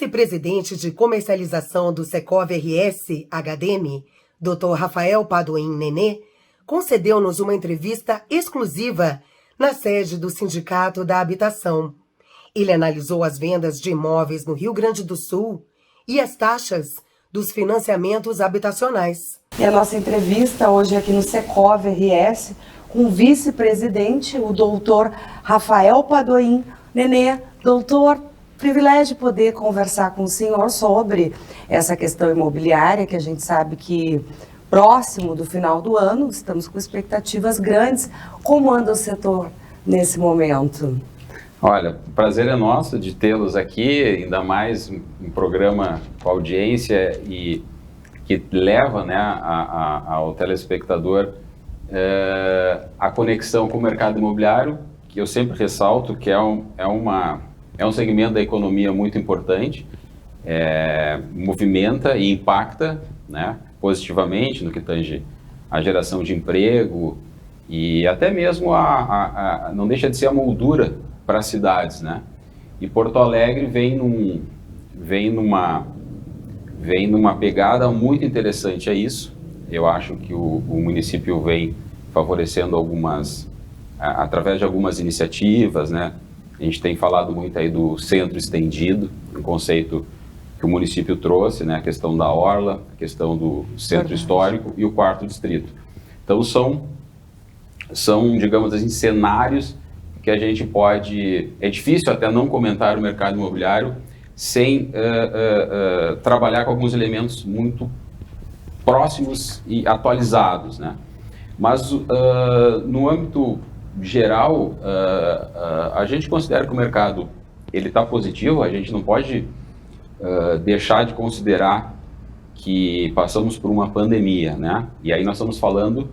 vice-presidente de comercialização do Secov RS HDM, Dr. Rafael Padoim Nenê, concedeu-nos uma entrevista exclusiva na sede do Sindicato da Habitação. Ele analisou as vendas de imóveis no Rio Grande do Sul e as taxas dos financiamentos habitacionais. E a nossa entrevista hoje aqui no Secov RS com o vice-presidente, o doutor Rafael Padoim Nenê. Doutor, privilégio poder conversar com o senhor sobre essa questão imobiliária, que a gente sabe que próximo do final do ano, estamos com expectativas grandes. Como anda o setor nesse momento? Olha, o prazer é nosso de tê-los aqui, ainda mais um programa com audiência e que leva, né, ao telespectador a conexão com o mercado imobiliário, que eu sempre ressalto que é um segmento da economia muito importante, movimenta e impacta, né, positivamente no que tange a geração de emprego e até mesmo não deixa de ser a moldura para as cidades, né? E Porto Alegre vem numa pegada muito interessante a isso. Eu acho que o município vem favorecendo através de algumas iniciativas, né? A gente tem falado muito aí do centro estendido, um conceito que o município trouxe, né? A questão da orla, a questão do centro histórico e o quarto distrito. Então são, digamos assim, cenários que a gente pode... É difícil até não comentar o mercado imobiliário sem trabalhar com alguns elementos muito próximos e atualizados, né? Mas no âmbito geral, a gente considera que o mercado ele está positivo. A gente não pode deixar de considerar que passamos por uma pandemia, né? E aí nós estamos falando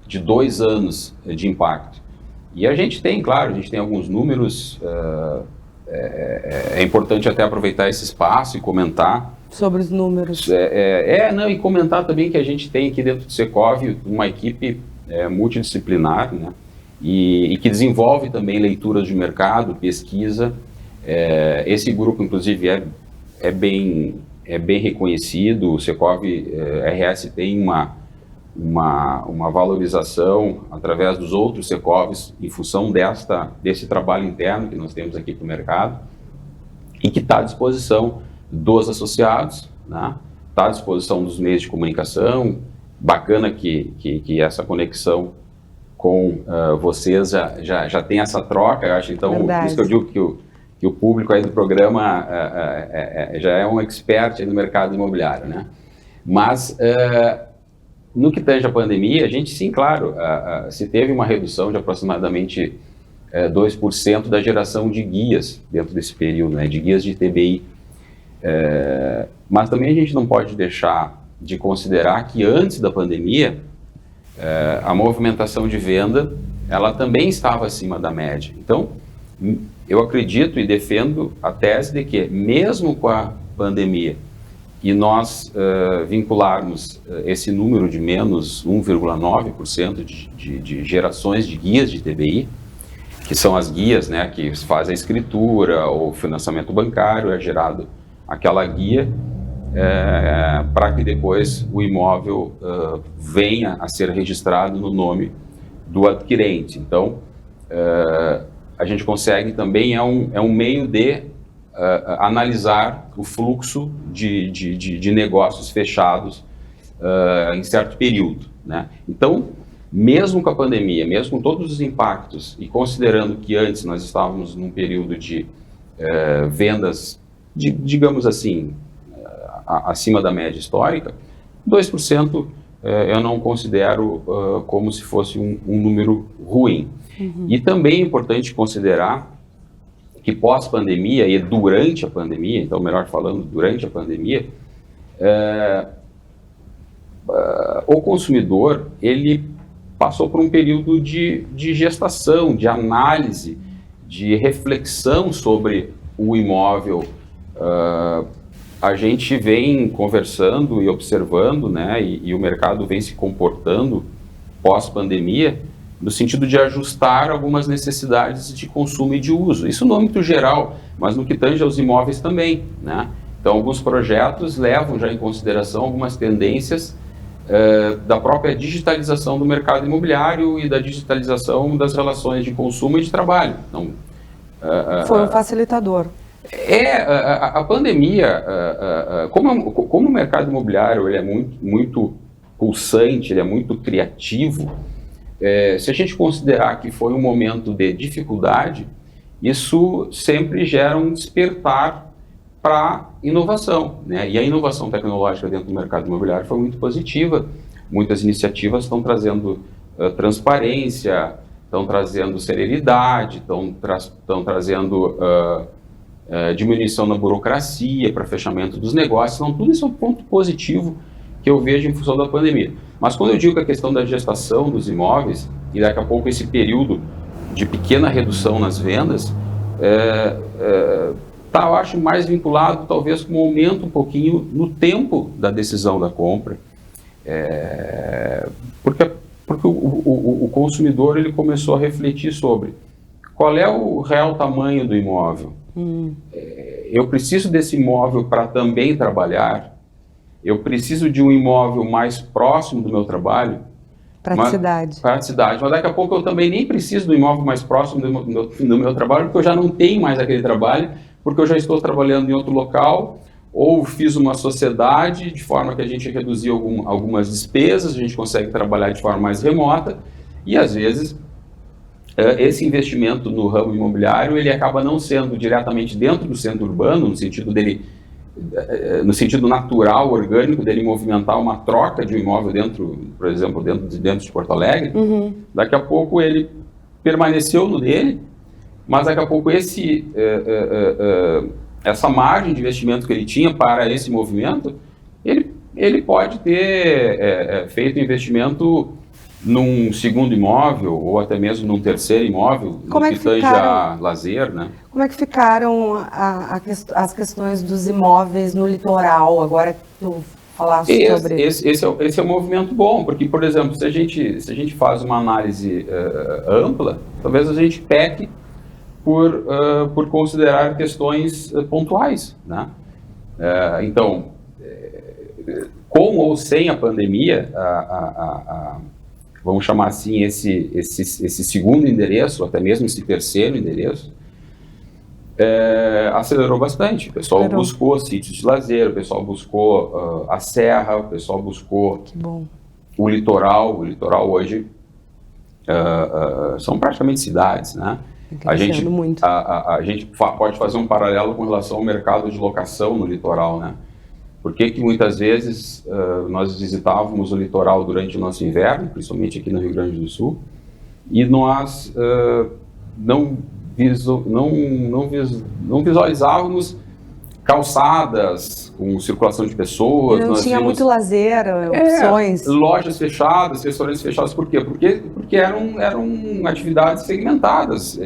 de 2 anos de impacto. E a gente tem, claro, alguns números, é importante até aproveitar esse espaço e comentar. Sobre os números. E comentar também que a gente tem aqui dentro do Secov uma equipe multidisciplinar, né? E que desenvolve também leituras de mercado, pesquisa. Esse grupo, inclusive, é bem reconhecido. O Secov RS tem uma valorização através dos outros Secovs em função desse trabalho interno que nós temos aqui para o mercado e que está à disposição dos associados, né? Está à disposição dos meios de comunicação. Bacana que essa conexão com vocês já tem essa troca. Eu acho, então, Verdade. Por isso que eu digo que o público aí do programa já é um expert aí no mercado imobiliário, né? Mas no que tange a pandemia, a gente sim, claro, se teve uma redução de aproximadamente 2% da geração de guias dentro desse período, né, de guias de TBI. Mas também a gente não pode deixar de considerar que antes da pandemia, a movimentação de venda, ela também estava acima da média. Então, eu acredito e defendo a tese de que, mesmo com a pandemia, e nós vincularmos esse número de menos 1,9% de gerações de guias de TBI, que são as guias, né, que fazem a escritura ou financiamento bancário, é gerado aquela guia para que depois o imóvel venha a ser registrado no nome do adquirente. Então, a gente consegue também, é um meio de analisar o fluxo de negócios fechados em certo período, né? Então, mesmo com a pandemia, mesmo com todos os impactos, e considerando que antes nós estávamos num período de vendas, digamos assim, acima da média histórica, 2% eu não considero como se fosse um número ruim. Uhum. E também é importante considerar que pós-pandemia e durante a pandemia, então melhor falando, durante a pandemia, o consumidor, ele passou por um período de gestação, de análise, de reflexão sobre o imóvel. A gente vem conversando e observando, né, e o mercado vem se comportando pós-pandemia, no sentido de ajustar algumas necessidades de consumo e de uso. Isso no âmbito geral, mas no que tange aos imóveis também, né? Então, alguns projetos levam já em consideração algumas tendências da própria digitalização do mercado imobiliário e da digitalização das relações de consumo e de trabalho. Então, foi um facilitador. A pandemia, como o mercado imobiliário ele é muito pulsante, ele é muito criativo, se a gente considerar que foi um momento de dificuldade, isso sempre gera um despertar para inovação, né? E a inovação tecnológica dentro do mercado imobiliário foi muito positiva. Muitas iniciativas estão trazendo transparência, estão trazendo celeridade, estão trazendo diminuição na burocracia para fechamento dos negócios. Então, tudo isso é um ponto positivo que eu vejo em função da pandemia. Mas quando eu digo que a questão da gestação dos imóveis, e daqui a pouco esse período de pequena redução nas vendas, eu acho mais vinculado talvez com um aumento um pouquinho no tempo da decisão da compra, porque o consumidor ele começou a refletir sobre qual é o real tamanho do imóvel. Eu preciso desse imóvel para também trabalhar, eu preciso de um imóvel mais próximo do meu trabalho. Praticidade. Mas daqui a pouco eu também nem preciso do imóvel mais próximo do meu trabalho, porque eu já não tenho mais aquele trabalho, porque eu já estou trabalhando em outro local, ou fiz uma sociedade de forma que a gente reduziu algumas despesas, a gente consegue trabalhar de forma mais remota, e às vezes esse investimento no ramo imobiliário ele acaba não sendo diretamente dentro do centro urbano, no sentido natural, orgânico, dele movimentar uma troca de um imóvel dentro, por exemplo, dentro de Porto Alegre. Daqui a pouco ele permaneceu no dele, mas daqui a pouco essa margem de investimento que ele tinha para esse movimento, ele pode ter feito investimento num segundo imóvel ou até mesmo num terceiro imóvel, no que tange a lazer, né? Como é que ficaram as questões dos imóveis no litoral, agora que tu falaste sobre isso? Esse é um movimento bom, porque, por exemplo, se a gente faz uma análise ampla, talvez a gente peque por considerar questões pontuais, né? Então, com ou sem a pandemia, vamos chamar assim, esse segundo endereço, até mesmo esse terceiro endereço, acelerou bastante. O pessoal buscou sítios de lazer, o pessoal buscou a serra, o pessoal buscou o litoral. O litoral hoje são praticamente cidades, né? A gente pode fazer um paralelo com relação ao mercado de locação no litoral, né? Por que muitas vezes nós visitávamos o litoral durante o nosso inverno, principalmente aqui no Rio Grande do Sul, e nós não visualizávamos calçadas com circulação de pessoas. Não tinha muito lazer, opções. Lojas fechadas, restaurantes fechados. Por quê? Porque eram atividades segmentadas.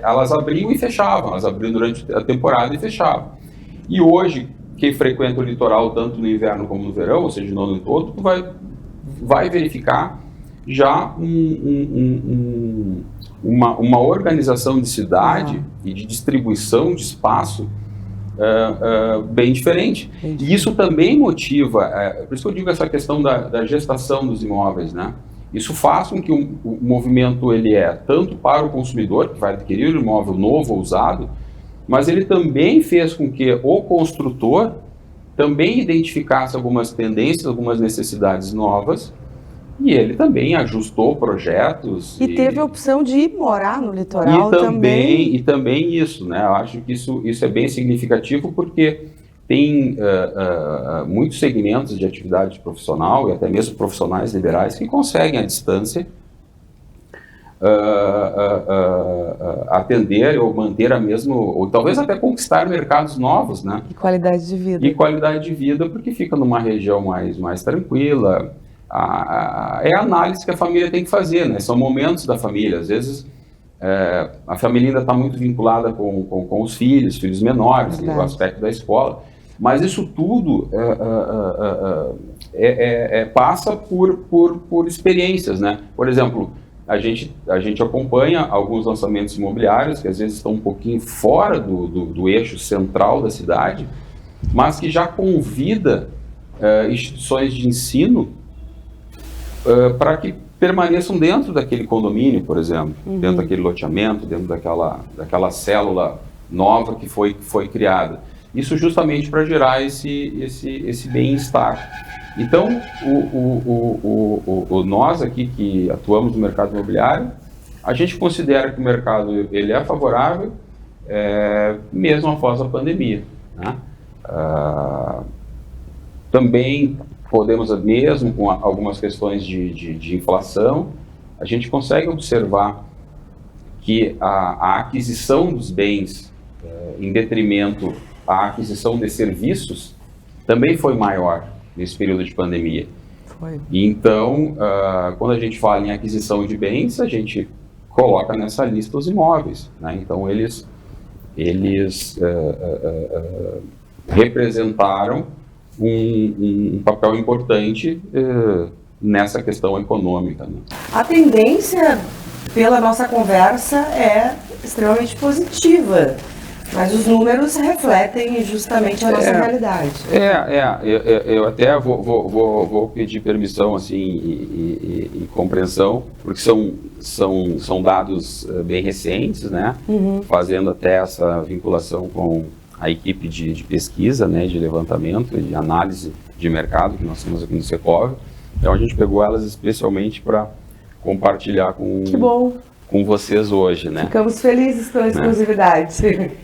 Elas abriam e fechavam. Elas abriam durante a temporada e fechavam. E hoje, quem frequenta o litoral tanto no inverno como no verão, ou seja, no ano todo, vai verificar já uma organização de cidade e de distribuição de espaço bem diferente. E isso também motiva, por isso que eu digo essa questão da gestação dos imóveis, né? Isso faz com que o movimento ele tanto para o consumidor, que vai adquirir um imóvel novo ou usado, mas ele também fez com que o construtor também identificasse algumas tendências, algumas necessidades novas, e ele também ajustou projetos. E teve a opção de ir morar no litoral também. E também isso, né? Eu acho que isso é bem significativo, porque tem muitos segmentos de atividade profissional, e até mesmo profissionais liberais, que conseguem à distância atender ou manter ou talvez até conquistar mercados novos, né? E qualidade de vida. E qualidade de vida, porque fica numa região mais tranquila. É a análise que a família tem que fazer, né? São momentos da família. Às vezes a família ainda está muito vinculada com os filhos menores, no aspecto da escola. Mas isso tudo passa por experiências, né? Por exemplo, a gente acompanha alguns lançamentos imobiliários que às vezes estão um pouquinho fora do eixo central da cidade, mas que já convida instituições de ensino para que permaneçam dentro daquele condomínio, por exemplo, dentro daquele loteamento, dentro daquela célula nova que foi criada. Isso justamente para gerar esse bem-estar. Então, nós aqui que atuamos no mercado imobiliário, a gente considera que o mercado ele é favorável, mesmo após a pandemia, né? Também podemos, mesmo com algumas questões de inflação, a gente consegue observar que a aquisição dos bens, em detrimento à aquisição de serviços, também foi maior nesse período de pandemia. Então, quando a gente fala em aquisição de bens, a gente coloca nessa lista os imóveis, né? Então, eles representaram um papel importante nessa questão econômica, né? A tendência, pela nossa conversa, é extremamente positiva, mas os números refletem justamente a nossa realidade. Eu até vou pedir permissão assim, e compreensão, porque são dados bem recentes, né? Fazendo até essa vinculação com a equipe de pesquisa, né, de levantamento e de análise de mercado que nós temos aqui no Secov. Então a gente pegou elas especialmente para compartilhar com vocês hoje, né? Ficamos felizes pela exclusividade.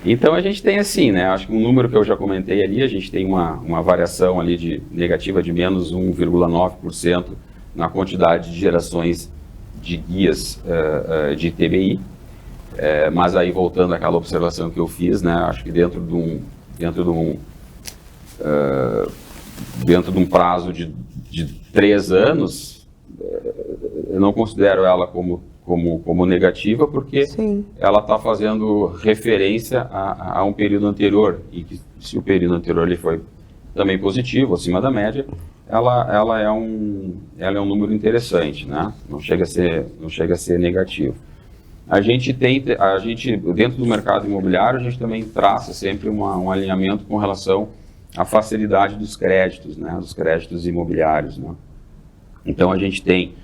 Então a gente tem assim, né? Acho que um número que eu já comentei ali, a gente tem uma variação ali negativa de menos 1,9% na quantidade de gerações de guias de TBI. Mas aí voltando àquela observação que eu fiz, né? Acho que dentro de um prazo de 3 anos, eu não considero ela como negativa, porque ela está fazendo referência a um período anterior, e que se o período anterior ele foi também positivo, acima da média, ela é um número interessante, né? Não chega a ser negativo. A gente dentro do mercado imobiliário, a gente também traça sempre um alinhamento com relação à facilidade dos créditos, né? Dos créditos imobiliários, né? Então a gente tem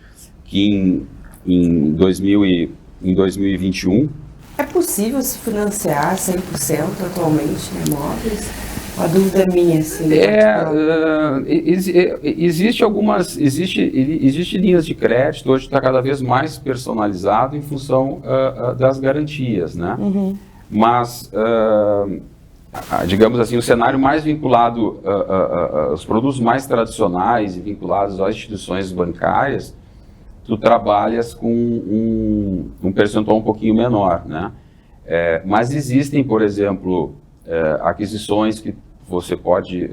que em 2021... É possível se financiar 100% atualmente em imóveis? Uma dúvida minha, assim. Existe linhas de crédito, hoje está cada vez mais personalizado em função das garantias, né? Mas, digamos assim, o cenário mais vinculado aos produtos mais tradicionais e vinculados às instituições bancárias, tu trabalhas com um percentual um pouquinho menor, né? Mas existem, por exemplo, aquisições que você pode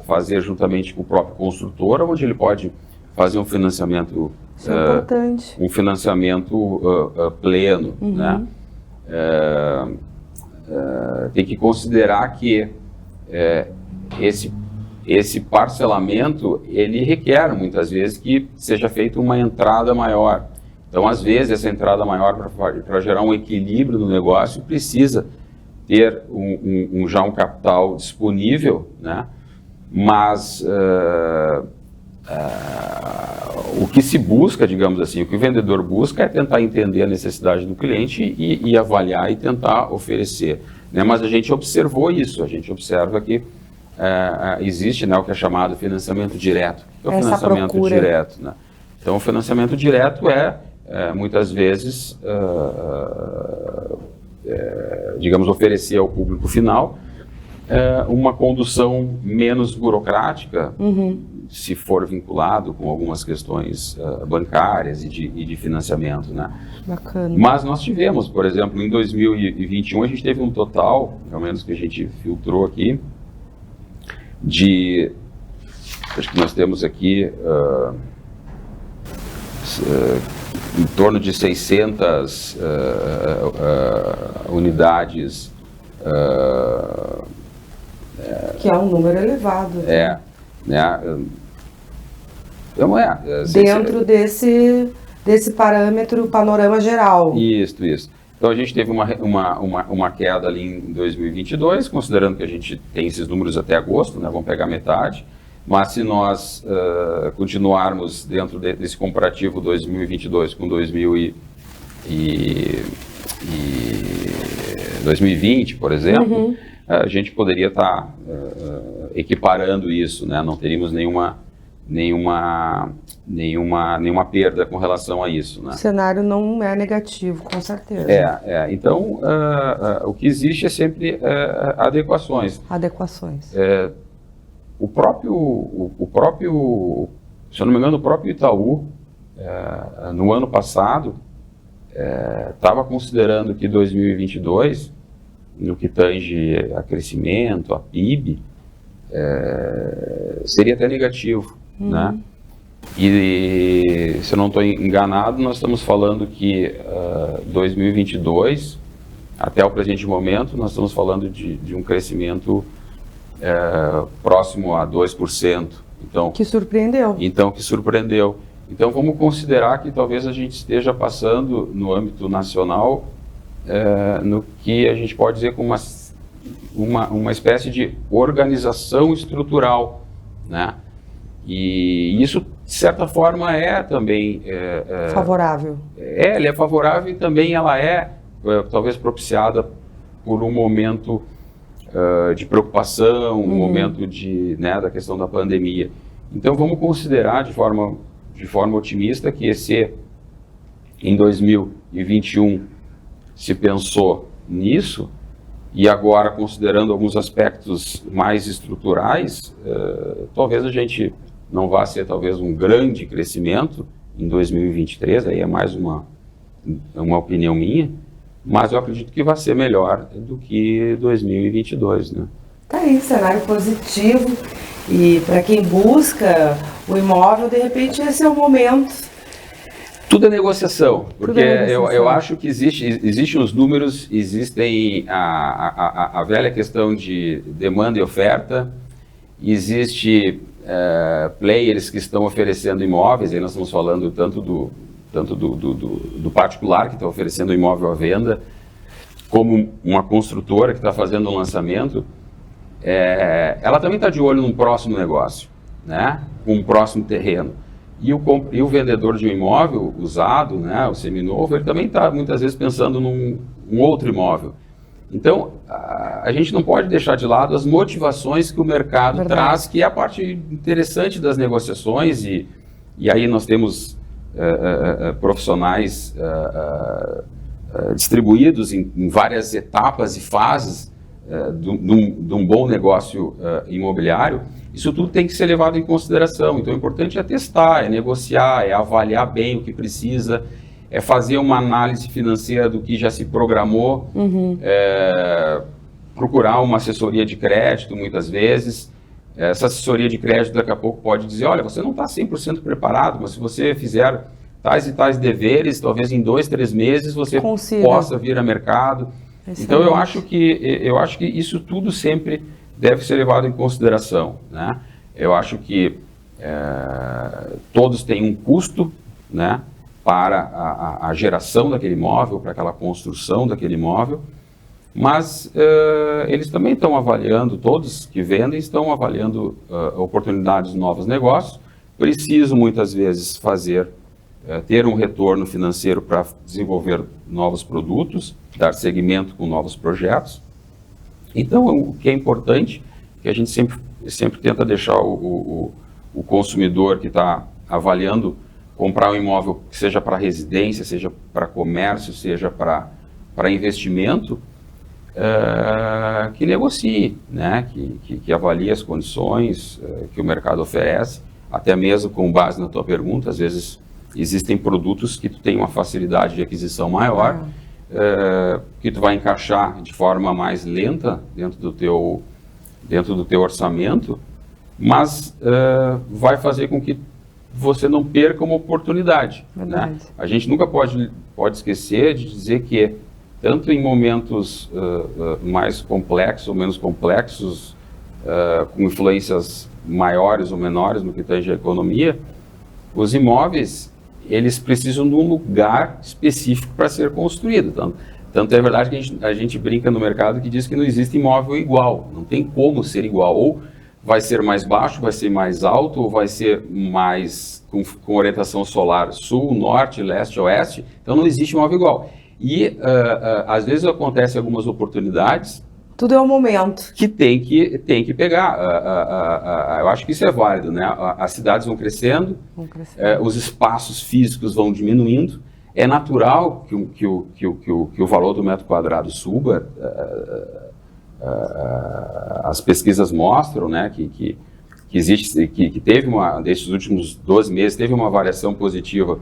fazer juntamente com o próprio construtor, onde ele pode fazer um financiamento, importante. Um financiamento pleno, né? Tem que considerar que esse parcelamento, ele requer muitas vezes que seja feita uma entrada maior. Então, às vezes, essa entrada maior para gerar um equilíbrio no negócio precisa ter já um capital disponível, né? Mas o que se busca, digamos assim, o que o vendedor busca é tentar entender a necessidade do cliente e avaliar e tentar oferecer, né? Mas a gente observou isso, a gente observa que existe, né, o que é chamado financiamento direto. O que é o financiamento direto, né? Então, o financiamento direto muitas vezes, digamos, oferecer ao público final uma condução menos burocrática, se for vinculado com algumas questões bancárias e de financiamento, né? Bacana. Mas nós tivemos, por exemplo, em 2021, a gente teve um total, pelo menos que a gente filtrou aqui, acho que nós temos aqui em torno de 600 unidades. Que é um número elevado. Né? Então, dentro desse parâmetro, panorama geral. Isso. Então a gente teve uma queda ali em 2022, considerando que a gente tem esses números até agosto, né, vamos pegar metade, mas se nós continuarmos dentro desse comparativo 2022 com 2020, por exemplo, a gente poderia estar equiparando isso, né, não teríamos nenhuma perda com relação a isso, né? O cenário não é negativo, com certeza. Então, o que existe é sempre adequações. O próprio, se eu não me engano, o próprio Itaú, no ano passado, estava considerando que 2022, no que tange a crescimento, a PIB, seria até negativo, né? E se eu não estou enganado, nós estamos falando que 2022, até o presente momento, nós estamos falando de um crescimento próximo a 2%. Então, que surpreendeu. Então, vamos considerar que talvez a gente esteja passando, no âmbito nacional, no que a gente pode dizer como uma espécie de organização estrutural, né? E isso, de certa forma, é também... favorável. Ela é favorável e também ela talvez propiciada por um momento de preocupação, um momento da questão da pandemia. Então, vamos considerar de forma otimista que em 2021 se pensou nisso, e agora, considerando alguns aspectos mais estruturais, talvez a gente não vá ser talvez um grande crescimento em 2023, aí é mais uma opinião minha, mas eu acredito que vai ser melhor do que 2022, né? Tá aí, cenário positivo, e para quem busca o imóvel, de repente esse é o momento. Tudo é negociação, porque eu acho que existem os números, existem a velha questão de demanda e oferta, existe players que estão oferecendo imóveis, aí nós estamos falando tanto do particular que está oferecendo imóvel à venda, como uma construtora que está fazendo um lançamento, ela também está de olho num próximo negócio, né? Um próximo terreno. E o vendedor de um imóvel usado, né, o seminovo, ele também está muitas vezes pensando num outro imóvel. Então, a gente não pode deixar de lado as motivações que o mercado traz, que é a parte interessante das negociações, e aí nós temos profissionais distribuídos em várias etapas e fases de um bom negócio imobiliário. Isso tudo tem que ser levado em consideração. Então, o importante é testar, é negociar, é avaliar bem o que precisa, é fazer uma análise financeira do que já se programou, procurar uma assessoria de crédito, muitas vezes. Essa assessoria de crédito, daqui a pouco, pode dizer, olha, você não está 100% preparado, mas se você fizer tais e tais deveres, talvez em 2, 3 meses você possa vir a mercado. Excelente. Então, eu acho que isso tudo sempre deve ser levado em consideração, né? Eu acho que todos têm um custo, né, para a geração daquele imóvel, para aquela construção daquele imóvel, mas eles também estão avaliando, todos que vendem estão avaliando oportunidades de novos negócios, precisam muitas vezes ter um retorno financeiro para desenvolver novos produtos, dar seguimento com novos projetos. Então, o que é importante, que a gente sempre tenta deixar o consumidor que está avaliando comprar um imóvel, que seja para residência, seja para comércio, seja para investimento, que negocie, né? que avalie as condições que o mercado oferece, até mesmo com base na tua pergunta. Às vezes existem produtos que tu tem uma facilidade de aquisição maior, que tu vai encaixar de forma mais lenta dentro do teu orçamento, mas vai fazer com que você não perca uma oportunidade, né? A gente nunca pode esquecer de dizer que tanto em momentos mais complexos ou menos complexos, com influências maiores ou menores no que tange a economia, os imóveis, eles precisam de um lugar específico para ser construído. Então, Tanto é verdade que a gente brinca no mercado que diz que não existe imóvel igual, não tem como ser igual. Ou vai ser mais baixo, vai ser mais alto, ou vai ser mais com orientação solar sul, norte, leste, oeste. Então não existe imóvel igual. E às vezes acontecem algumas oportunidades. Tudo é o momento. Que tem que pegar. Eu acho que isso é válido, né? As cidades vão crescendo, os espaços físicos vão diminuindo. É natural que o valor do metro quadrado suba. As pesquisas mostram, né, que existe, que teve desses últimos 12 meses, teve uma variação positiva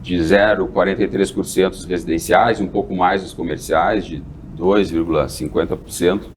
de 0,43% dos residenciais, um pouco mais dos comerciais, de 2,50%.